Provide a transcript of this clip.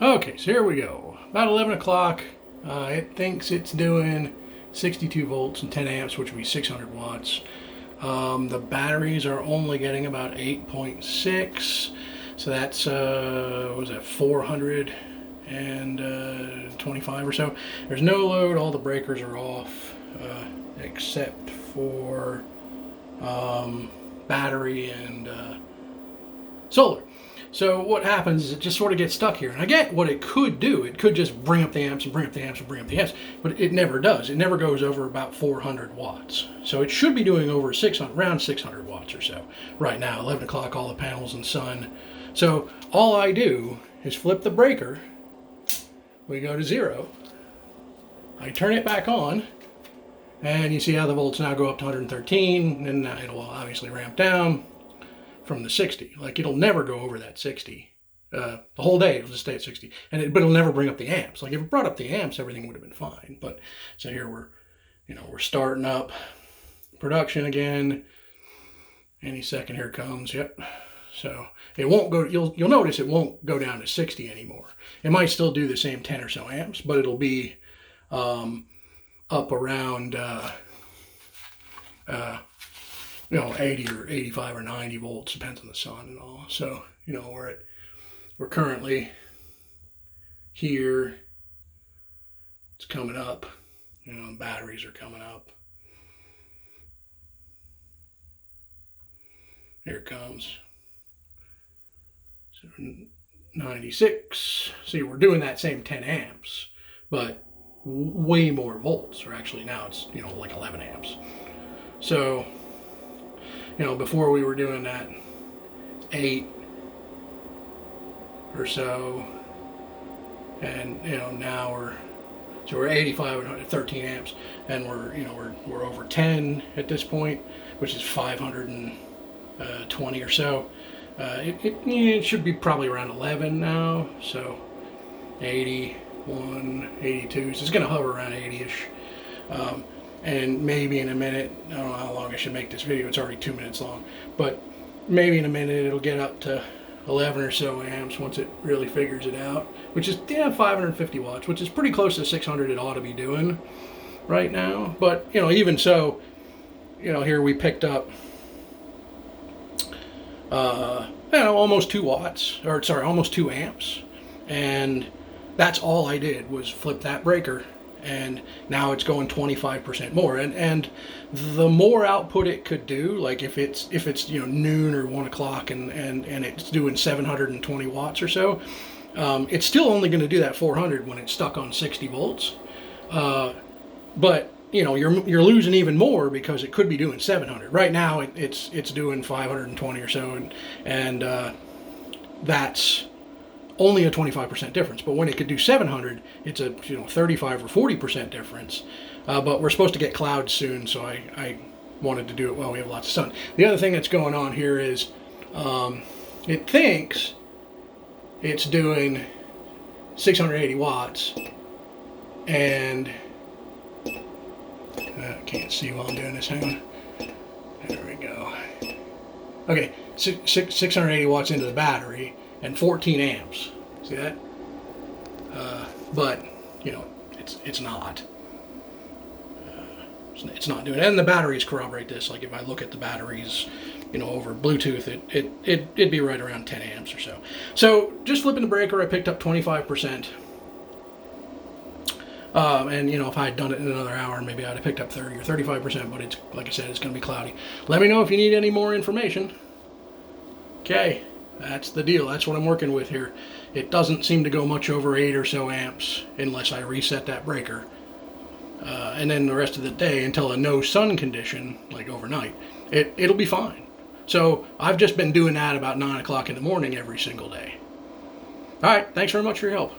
Okay, so here we go. About 11 o'clock, it thinks it's doing 62 volts and 10 amps, which would be 600 watts. The batteries are only getting about 8.6, so that's, what was that, 425 or so. There's no load, all the breakers are off, except for battery and solar. So what happens is it just sort of gets stuck here. And I get what it could do. It could just bring up the amps and bring up the amps and bring up the amps, but it never does. It never goes over about 400 watts. So it should be doing over 600, around 600 watts or so. Right now, 11 o'clock, all the panels and sun. So all I do is flip the breaker. We go to 0. I turn it back on. And you see how the volts now go up to 113. And now it'll obviously ramp down from the 60. Like, it'll never go over that 60. The whole day it'll just stay at 60, but it'll never bring up the amps. Like, if it brought up the amps, everything would have been fine. But so here we're starting up production again. Any second here comes. Yep. So it won't go. You'll notice it won't go down to 60 anymore. It might still do the same 10 or so amps, but it'll be up around 80 or 85 or 90 volts, depends on the sun and all. So, we're currently here. It's coming up. The batteries are coming up. Here it comes. So 96. See, we're doing that same 10 amps, but way more volts. Or actually now it's, like 11 amps. So, before we were doing that 8 or so, and now we're 85 and 13 amps, and we're over 10 at this point, which is 520 or so. It should be probably around 11 now, so 81, 82. So it's going to hover around 80ish. And maybe in a minute, I don't know how long I should make this video, it's already 2 minutes long, but maybe in a minute it'll get up to 11 or so amps once it really figures it out, which is 550 watts, which is pretty close to 600 it ought to be doing right now. But, even so, here we picked up, almost 2 watts, or sorry, almost 2 amps, and that's all I did was flip that breaker. And now it's going 25% more, and the more output it could do, like if it's noon or 1 o'clock and it's doing 720 watts or so, it's still only going to do that 400 when it's stuck on 60 volts. But you're losing even more because it could be doing 700. Right now it's doing 520 or so, and that's only a 25% difference. But when it could do 700, it's a 35 or 40% difference. But we're supposed to get clouds soon, so I wanted to do it while we have lots of sun. The other thing that's going on here is it thinks it's doing 680 watts, and I can't see while I'm doing this. Hang on. There we go. Okay, 680 watts into the battery and 14 amps. See that? But it's not. It's not doing it. And the batteries corroborate this. Like if I look at the batteries, over Bluetooth, it'd be right around 10 amps or so. So just flipping the breaker, I picked up 25%. And if I had done it in another hour, maybe I'd have picked up 30 or 35%. But it's, like I said, it's going to be cloudy. Let me know if you need any more information. Okay. That's the deal. That's what I'm working with here. It doesn't seem to go much over 8 or so amps unless I reset that breaker. And then the rest of the day until a no sun condition, like overnight, it'll be fine. So I've just been doing that about 9 o'clock in the morning every single day. All right. Thanks very much for your help.